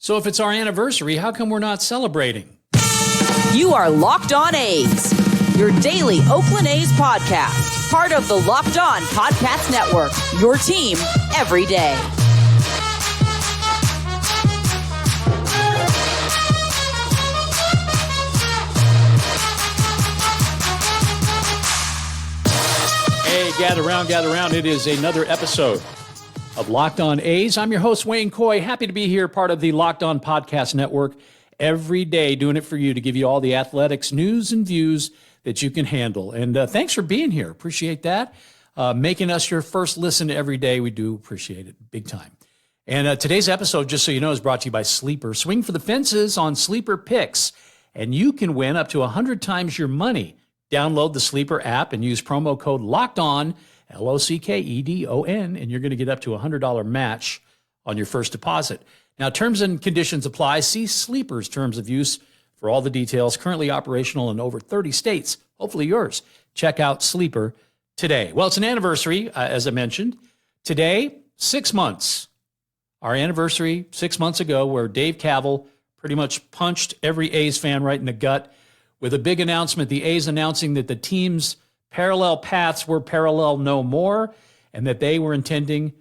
So if it's our anniversary, how come we're not celebrating? You are Locked On A's, your daily Oakland A's podcast, part of the Locked On Podcast Network, your team every day. Hey, gather around. It is another episode of Locked On A's. I'm your host, Wayne Coy. Happy to be here, part of the Locked On Podcast Network, every day doing it for you to give you all the athletics news and views that you can handle. And thanks for being here. Appreciate that. Making us your first listen every day. We do appreciate it big time. And today's episode, just so you know, is brought to you by Sleeper. Swing for the fences on Sleeper Picks, and you can win up to 100 times your money. Download the Sleeper app and use promo code LOCKEDON, LOCKEDON, and you're going to get up to a $100 match on your first deposit. Now, terms and conditions apply. See Sleeper's terms of use for all the details. Currently operational in over 30 states, hopefully yours. Check out Sleeper today. Well, it's an anniversary, as I mentioned. Today, 6 months. Our anniversary 6 months ago, where Dave Kaval pretty much punched every A's fan right in the gut with a big announcement, the A's announcing that the team's parallel paths were parallel no more, and that they were intending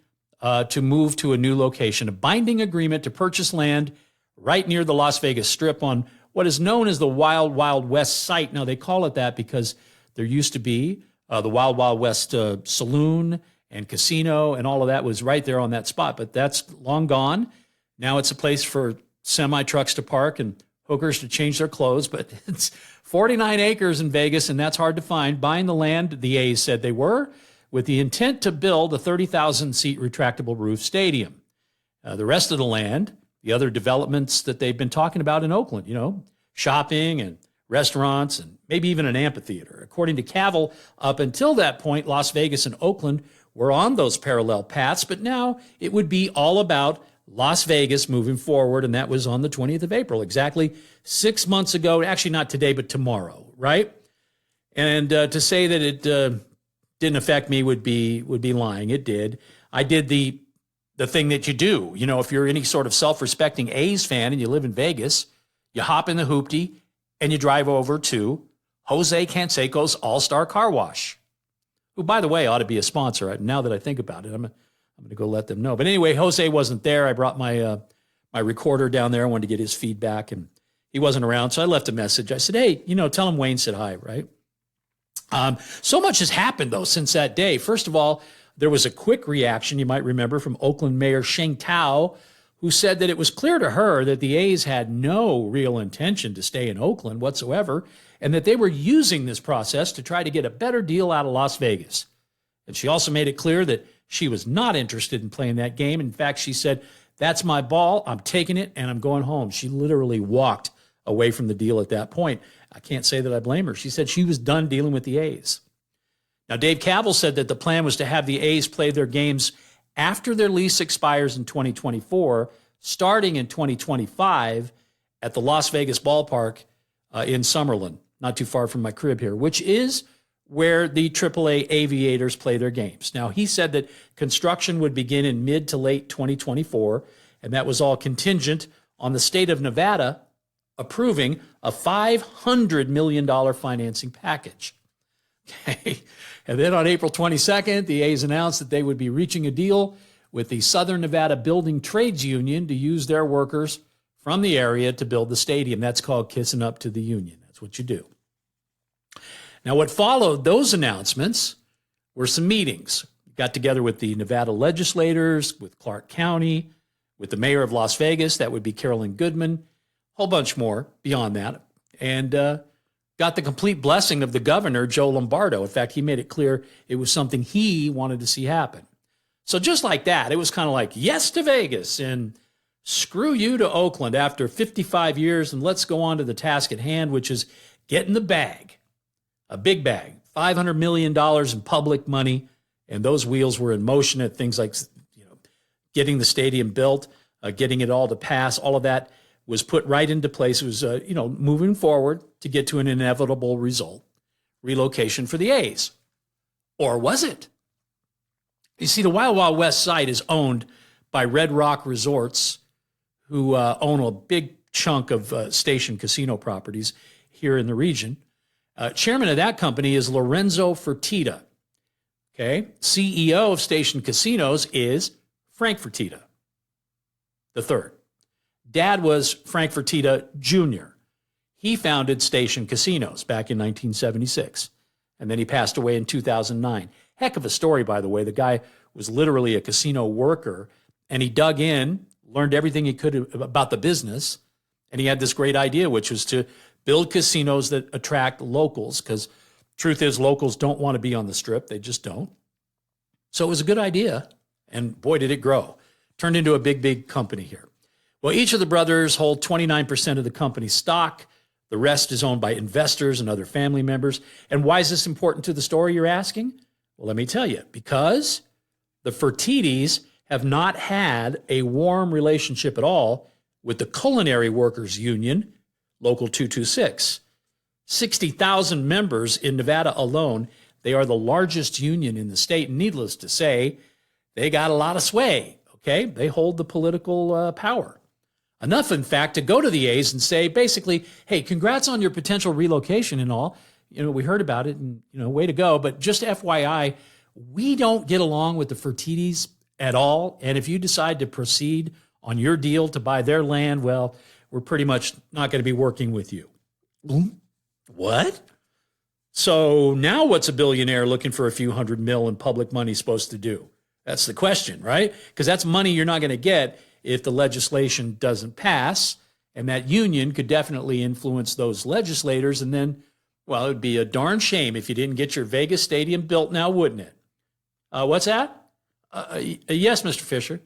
to move to a new location, a binding agreement to purchase land right near the Las Vegas Strip on what is known as the Wild Wild West site. Now, they call it that because there used to be the Wild Wild West saloon and casino, and all of that was right there on that spot, but that's long gone. Now it's a place for semi-trucks to park and hookers to change their clothes, but it's 49 acres in Vegas, and that's hard to find. Buying the land, the A's said they were, with the intent to build a 30,000-seat retractable roof stadium. The rest of the land, the other developments that they've been talking about in Oakland, shopping and restaurants and maybe even an amphitheater. According to Kaval, up until that point, Las Vegas and Oakland were on those parallel paths, but now it would be all about Las Vegas moving forward, and that was on the 20th of April, exactly 6 months ago. Actually, not today, but tomorrow, right? And to say that it didn't affect me would be lying. It did. I did the thing that you do. If you're any sort of self-respecting A's fan and you live in Vegas, you hop in the hoopty and you drive over to Jose Canseco's All-Star Car Wash, who, by the way, ought to be a sponsor. Now that I think about it, I'm going to go let them know. But anyway, Jose wasn't there. I brought my my recorder down there. I wanted to get his feedback, and he wasn't around. So I left a message. I said, hey, tell him Wayne said hi, right? So much has happened, though, since that day. First of all, there was a quick reaction, you might remember, from Oakland Mayor Sheng Tao, who said that it was clear to her that the A's had no real intention to stay in Oakland whatsoever, and that they were using this process to try to get a better deal out of Las Vegas. And she also made it clear that she was not interested in playing that game. In fact, she said, that's my ball, I'm taking it, and I'm going home. She literally walked away from the deal at that point. I can't say that I blame her. She said she was done dealing with the A's. Now, Dave Kaval said that the plan was to have the A's play their games after their lease expires in 2024, starting in 2025 at the Las Vegas ballpark in Summerlin, not too far from my crib here, which is where the AAA Aviators play their games. Now, he said that construction would begin in mid to late 2024, and that was all contingent on the state of Nevada approving a $500 million financing package. Okay. And then on April 22nd, the A's announced that they would be reaching a deal with the Southern Nevada Building Trades Union to use their workers from the area to build the stadium. That's called kissing up to the union. That's what you do. Now, what followed those announcements were some meetings. Got together with the Nevada legislators, with Clark County, with the mayor of Las Vegas, that would be Carolyn Goodman, a whole bunch more beyond that, and got the complete blessing of the governor, Joe Lombardo. In fact, he made it clear it was something he wanted to see happen. So just like that, it was kind of like, yes to Vegas and screw you to Oakland after 55 years, and let's go on to the task at hand, which is getting the bag. A big bag, $500 million in public money, and those wheels were in motion at things like getting the stadium built, getting it all to pass. All of that was put right into place. It was moving forward to get to an inevitable result, relocation for the A's. Or was it? You see, the Wild Wild West site is owned by Red Rock Resorts, who own a big chunk of Station Casino properties here in the region. Chairman of that company is Lorenzo Fertitta. Okay. CEO of Station Casinos is Frank Fertitta III. Dad was Frank Fertitta Jr. He founded Station Casinos back in 1976, and then he passed away in 2009. Heck of a story, by the way. The guy was literally a casino worker, and he dug in, learned everything he could about the business, and he had this great idea, which was to build casinos that attract locals, because truth is locals don't want to be on the Strip. They just don't. So it was a good idea, and boy, did it grow. Turned into a big, big company here. Well, each of the brothers hold 29% of the company's stock. The rest is owned by investors and other family members. And why is this important to the story, you're asking? Well, let me tell you. Because the Fertittis have not had a warm relationship at all with the Culinary Workers Union, Local 226. 60,000 members in Nevada alone. They are the largest union in the state. And needless to say, they got a lot of sway, okay? They hold the political power. Enough, in fact, to go to the A's and say, basically, hey, congrats on your potential relocation and all. You know, we heard about it and, you know, way to go. But just FYI, we don't get along with the Fertittis at all. And if you decide to proceed on your deal to buy their land, well, we're pretty much not going to be working with you. What? So now what's a billionaire looking for a few $100 million in public money supposed to do? That's the question, right? Because that's money you're not going to get if the legislation doesn't pass, and that union could definitely influence those legislators. And then, well, it would be a darn shame if you didn't get your Vegas stadium built now, wouldn't it? What's that? Yes, Mr. Fisher.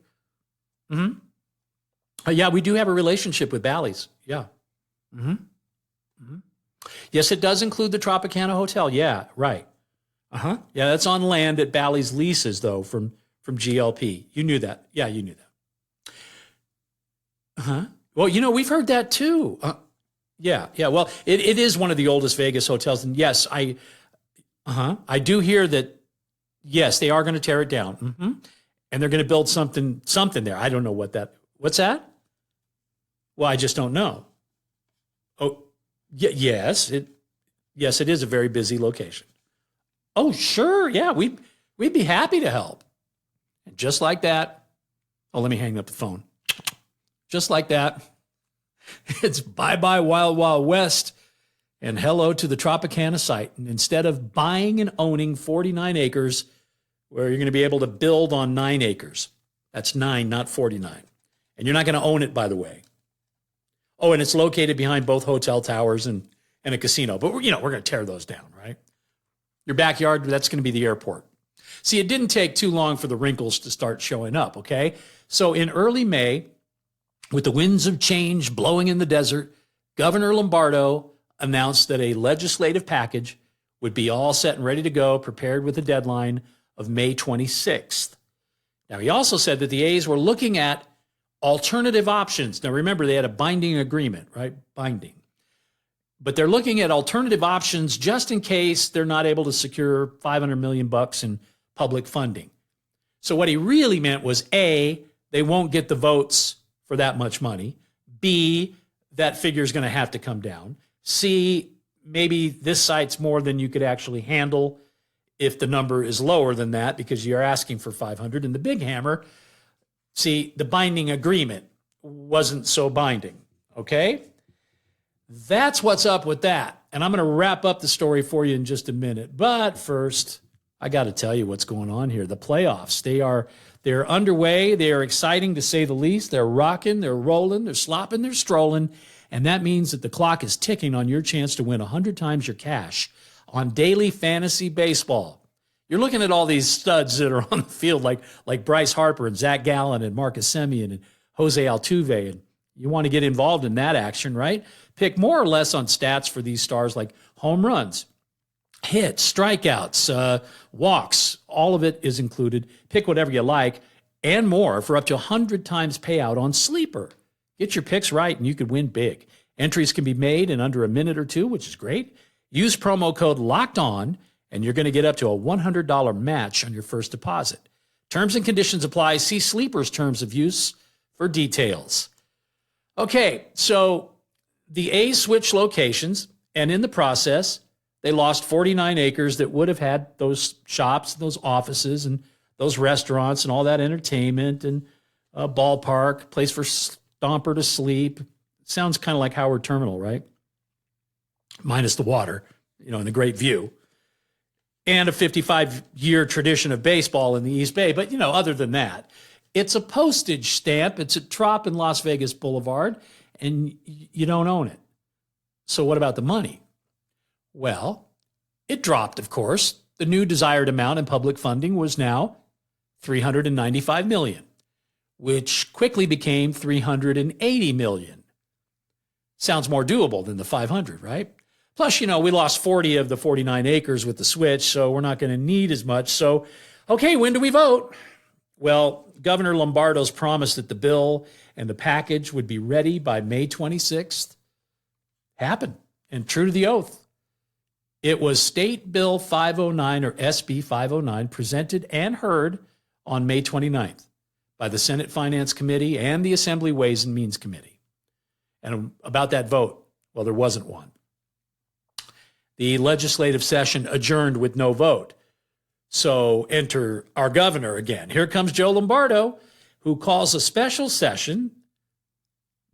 Yeah, we do have a relationship with Bally's. Yeah. Yes, it does include the Tropicana Hotel. Yeah, right. Yeah, that's on land that Bally's leases, though, from GLP. You knew that. Yeah, you knew that. Well, you know, we've heard that too. Yeah. Well, it is one of the oldest Vegas hotels, and yes, I do hear that. Yes, they are going to tear it down, and they're going to build something there. I don't know what that. What's that? Well, I just don't know. Oh, yes, it is a very busy location. Oh, sure, yeah, we'd be happy to help. And just like that, oh, let me hang up the phone. Just like that, it's bye-bye Wild Wild West and hello to the Tropicana site. And instead of buying and owning 49 acres, where you're going to be able to build on 9 acres. That's 9, not 49. And you're not going to own it, by the way. Oh, and it's located behind both hotel towers and a casino. But, we're going to tear those down, right? Your backyard, that's going to be the airport. See, it didn't take too long for the wrinkles to start showing up, okay? So in early May, with the winds of change blowing in the desert, Governor Lombardo announced that a legislative package would be all set and ready to go, prepared with a deadline of May 26th. Now, he also said that the A's were looking at alternative options. Now, remember, they had a binding agreement, right? Binding. But they're looking at alternative options just in case they're not able to secure $500 million in public funding. So what he really meant was, A, they won't get the votes for that much money. B, that figure is going to have to come down. C, maybe this site's more than you could actually handle if the number is lower than that because you're asking for 500. And the big hammer, see, the binding agreement wasn't so binding, okay? That's what's up with that. And I'm going to wrap up the story for you in just a minute. But first, I got to tell you what's going on here. The playoffs, they're underway. They are exciting to say the least. They're rocking, they're rolling, they're slopping, they're strolling. And that means that the clock is ticking on your chance to win 100 times your cash on daily fantasy baseball. You're looking at all these studs that are on the field like Bryce Harper and Zach Gallen and Marcus Semien and Jose Altuve. And you want to get involved in that action, right? Pick more or less on stats for these stars like home runs, hits, strikeouts, walks, all of it is included. Pick whatever you like and more for up to 100 times payout on Sleeper. Get your picks right and you could win big. Entries can be made in under a minute or two, which is great. Use promo code LOCKEDON and you're going to get up to a $100 match on your first deposit. Terms and conditions apply. See Sleeper's terms of use for details. Okay, so the A's switched locations, and in the process, they lost 49 acres that would have had those shops, those offices, and those restaurants, and all that entertainment, and a ballpark, place for Stomper to sleep. Sounds kind of like Howard Terminal, right? Minus the water, and the great view. And a 55-year tradition of baseball in the East Bay. But, other than that, it's a postage stamp. It's a Trop in Las Vegas Boulevard, and you don't own it. So what about the money? Well, it dropped, of course. The new desired amount in public funding was now $395 million, which quickly became $380 million. Sounds more doable than the 500, right? Plus, we lost 40 of the 49 acres with the switch, so we're not going to need as much. So, okay, when do we vote? Well, Governor Lombardo's promised that the bill and the package would be ready by May 26th. Happened, and true to the oath. It was State Bill 509, or SB 509, presented and heard on May 29th by the Senate Finance Committee and the Assembly Ways and Means Committee. And about that vote, well, there wasn't one. The legislative session adjourned with no vote. So enter our governor again. Here comes Joe Lombardo, who calls a special session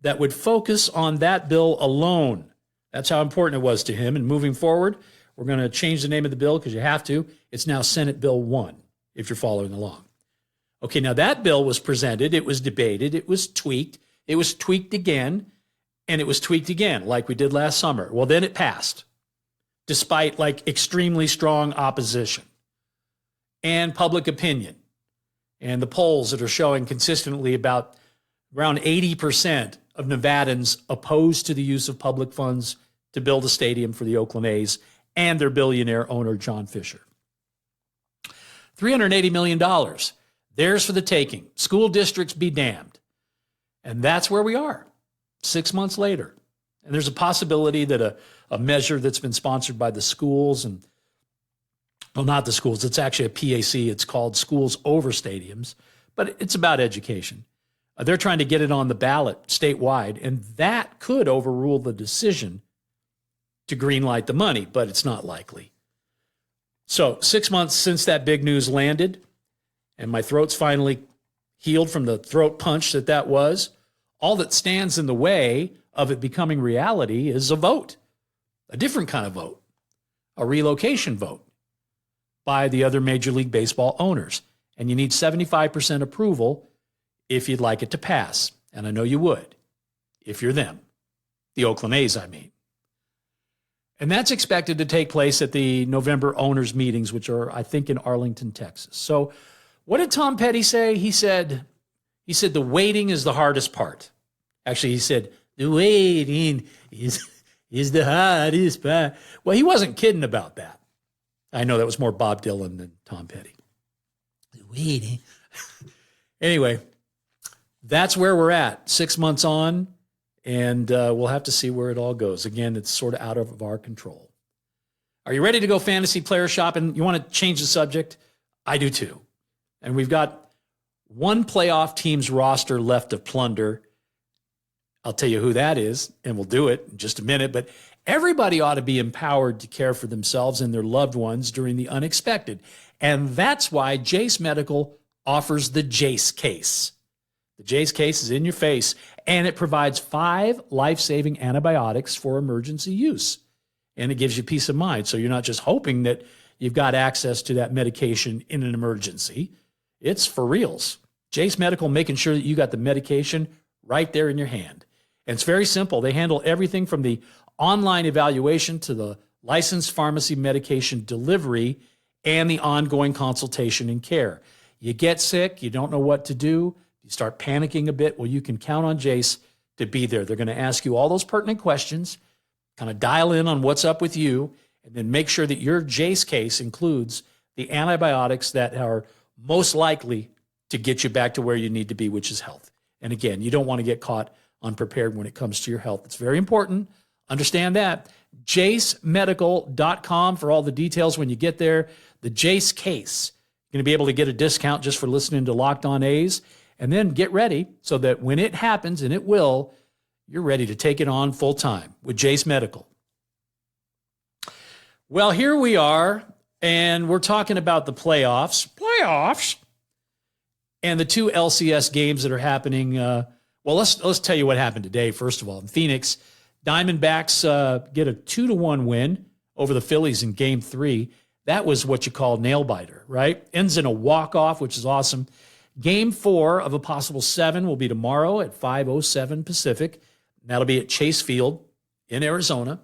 that would focus on that bill alone. That's how important it was to him. And moving forward, we're going to change the name of the bill because you have to. It's now Senate Bill 1, if you're following along. Okay, now that bill was presented, it was debated, it was tweaked again, and it was tweaked again, like we did last summer. Well, then it passed, despite extremely strong opposition and public opinion. And the polls that are showing consistently about around 80% of Nevadans opposed to the use of public funds to build a stadium for the Oakland A's and their billionaire owner, John Fisher. $380 million. Theirs for the taking. School districts be damned. And that's where we are 6 months later. And there's a possibility that a measure that's been sponsored by the schools not the schools, it's actually a PAC. It's called Schools Over Stadiums, but it's about education. They're trying to get it on the ballot statewide, and that could overrule the decision to greenlight the money, but it's not likely. So 6 months since that big news landed, and my throat's finally healed from the throat punch that was, all that stands in the way of it becoming reality is a vote, a different kind of vote, a relocation vote by the other Major League Baseball owners. And you need 75% approval if you'd like it to pass. And I know you would, if you're them, the Oakland A's, I mean. And that's expected to take place at the November owners meetings, which are, I think, in Arlington, Texas. So what did Tom Petty say? He said the waiting is the hardest part. Actually, he said, the waiting is the hardest part. Well, he wasn't kidding about that. I know that was more Bob Dylan than Tom Petty. The waiting. Anyway, that's where we're at, 6 months on, and we'll have to see where it all goes. Again, it's sort of out of our control. Are you ready to go fantasy player shopping? You want to change the subject? I do too. And we've got one playoff team's roster left to plunder. I'll tell you who that is, and we'll do it in just a minute. But everybody ought to be empowered to care for themselves and their loved ones during the unexpected. And that's why Jace Medical offers the Jace case. The Jace case is in your face, and it provides 5 life-saving antibiotics for emergency use. And it gives you peace of mind. So you're not just hoping that you've got access to that medication in an emergency. It's for reals. Jace Medical making sure that you got the medication right there in your hand. And it's very simple. They handle everything from the online evaluation to the licensed pharmacy medication delivery and the ongoing consultation and care. You get sick, you don't know what to do, you start panicking a bit, well, you can count on Jace to be there. They're going to ask you all those pertinent questions, kind of dial in on what's up with you, and then make sure that your Jace case includes the antibiotics that are most likely to get you back to where you need to be, which is health. And again, you don't want to get caught unprepared when it comes to your health. It's very important. Understand that. JaceMedical.com for all the details when you get there. The Jace case. You're going to be able to get a discount just for listening to Locked On A's. And then get ready so that when it happens, and it will, you're ready to take it on full time with Jace Medical. Well, here we are, and we're talking about the playoffs. And the two LCS games that are happening. Well, let's tell you what happened today, first of all. In Phoenix, Diamondbacks get a 2-1 win over the Phillies in Game 3. That was what you call nail-biter, right? Ends in a walk-off, which is awesome. Game 4 of a possible 7 will be tomorrow at 5:07 Pacific. That'll be at Chase Field in Arizona.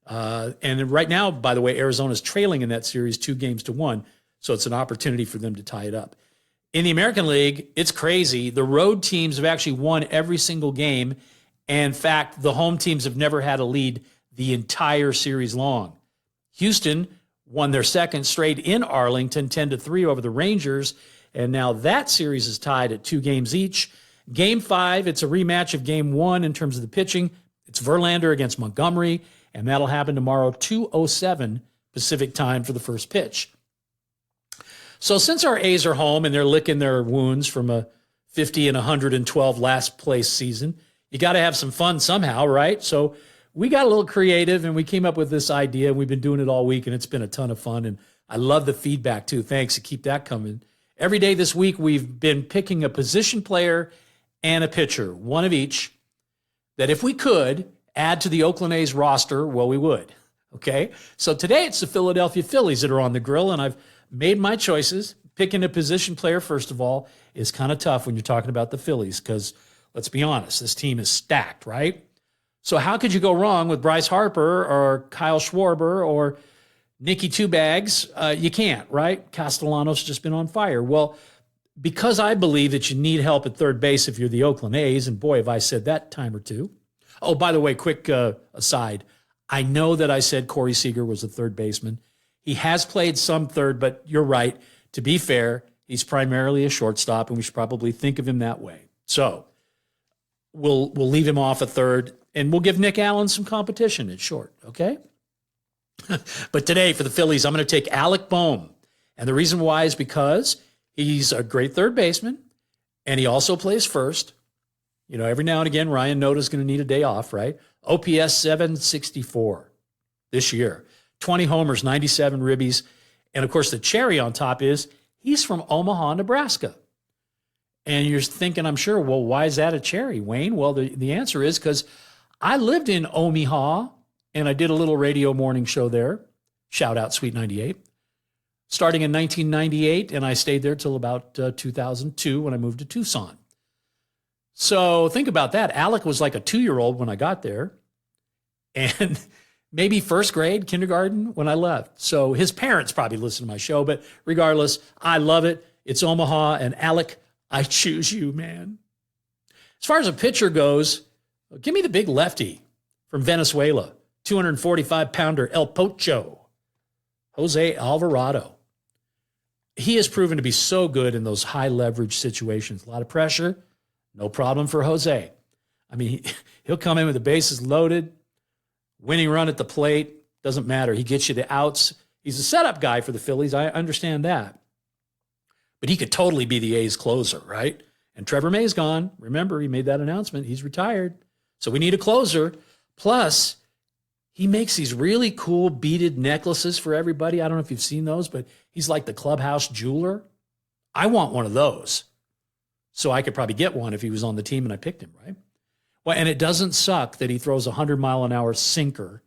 And right now, by the way, Arizona's trailing in that series 2-1, so it's an opportunity for them to tie it up. In the American League, it's crazy. The road teams have actually won every single game. And in fact, the home teams have never had a lead the entire series long. Houston won their second straight in Arlington, 10-3 over the Rangers. And now that series is tied at 2 games each. Game 5, it's a rematch of Game 1 in terms of the pitching. It's Verlander against Montgomery, and that'll happen tomorrow, 2:07 Pacific time for the first pitch. So since our A's are home and they're licking their wounds from a 50 and 112 last place season, you got to have some fun somehow, right? So we got a little creative and we came up with this idea. We've been doing it all week and it's been a ton of fun. And I love the feedback too. Thanks. To keep that coming. Every day this week, we've been picking a position player and a pitcher, one of each, that if we could add to the Oakland A's roster, well, we would. Okay. So today it's the Philadelphia Phillies that are on the grill, and I've made my choices. Picking a position player, first of all, is kind of tough when you're talking about the Phillies because, let's be honest, this team is stacked, right? So how could you go wrong with Bryce Harper or Kyle Schwarber or Nicky Two Bags? You can't, right? Castellanos just been on fire. Well, because I believe that you need help at third base if you're the Oakland A's, and boy, have I said that time or two. Oh, by the way, quick aside. I know that I said Corey Seager was a third baseman. He has played some third, but you're right. To be fair, he's primarily a shortstop, and we should probably think of him that way. So we'll leave him off at third, and we'll give Nick Allen some competition at short, okay? But today for the Phillies, I'm going to take Alec Bohm. And the reason why is because he's a great third baseman, and he also plays first. You know, every now and again, Ryan Noda's going to need a day off, right? OPS 764 this year. 20 homers, 97 ribbies. And, of course, the cherry on top is he's from Omaha, Nebraska. And you're thinking, I'm sure, well, why is that a cherry, Wayne? Well, the answer is because I lived in Omaha, and I did a little radio morning show there. Shout out Sweet 98. Starting in 1998, and I stayed there till about 2002 when I moved to Tucson. So think about that. Alec was like a 2-year-old when I got there, and maybe first grade, kindergarten when I left. So his parents probably listen to my show, but regardless, I love it. It's Omaha, and Alec, I choose you, man. As far as a pitcher goes, give me the big lefty from Venezuela, 245-pounder El Pocho, Jose Alvarado. He has proven to be so good in those high-leverage situations. A lot of pressure, no problem for Jose. I mean, he'll come in with the bases loaded, winning run at the plate, doesn't matter. He gets you the outs. He's a setup guy for the Phillies. I understand that. But he could totally be the A's closer, right? And Trevor May's gone. Remember, he made that announcement. He's retired. So we need a closer. Plus, he makes these really cool beaded necklaces for everybody. I don't know if you've seen those, but he's like the clubhouse jeweler. I want one of those. So I could probably get one if he was on the team and I picked him, right? Well, and it doesn't suck that he throws a 100-mile-an-hour sinker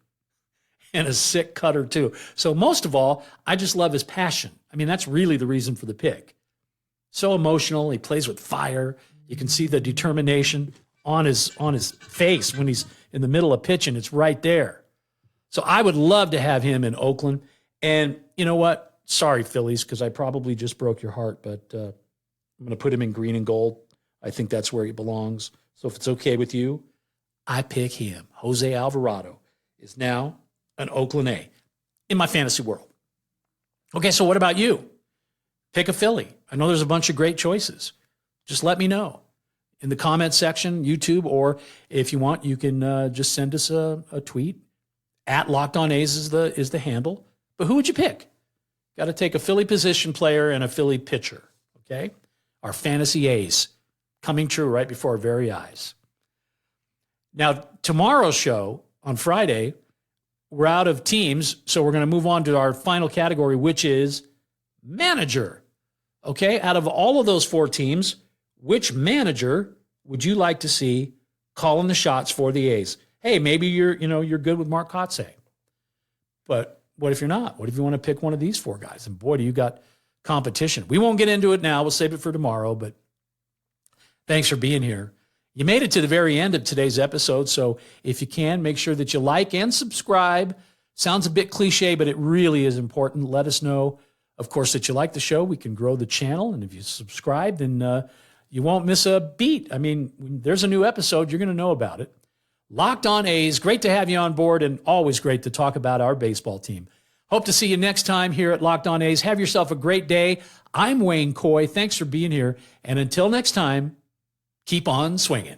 and a sick cutter too. So most of all, I just love his passion. I mean, that's really the reason for the pick. So emotional. He plays with fire. You can see the determination on his face when he's in the middle of pitching. It's right there. So I would love to have him in Oakland. And you know what? Sorry, Phillies, because I probably just broke your heart, but I'm going to put him in green and gold. I think that's where he belongs. So if it's okay with you, I pick him. Jose Alvarado is now an Oakland A in my fantasy world. Okay, so what about you? Pick a Philly. I know there's a bunch of great choices. Just let me know in the comment section, YouTube, or if you want, you can just send us a tweet. At Locked On A's is the handle. But who would you pick? Got to take a Philly position player and a Philly pitcher, okay? Our fantasy A's coming true right before our very eyes. Now, tomorrow's show on Friday, we're out of teams, so we're going to move on to our final category, which is manager. Okay, out of all of those 4 teams, which manager would you like to see calling the shots for the A's? Hey, maybe you're good with Mark Kotsay. But what if you're not? What if you want to pick one of these 4 guys? And boy, do you got competition. We won't get into it now. We'll save it for tomorrow, but thanks for being here. You made it to the very end of today's episode, so if you can, make sure that you like and subscribe. Sounds a bit cliche, but it really is important. Let us know, of course, that you like the show. We can grow the channel, and if you subscribe, then you won't miss a beat. I mean, when there's a new episode, you're going to know about it. Locked On A's, great to have you on board, and always great to talk about our baseball team. Hope to see you next time here at Locked On A's. Have yourself a great day. I'm Wayne Coy. Thanks for being here, and until next time, keep on swinging.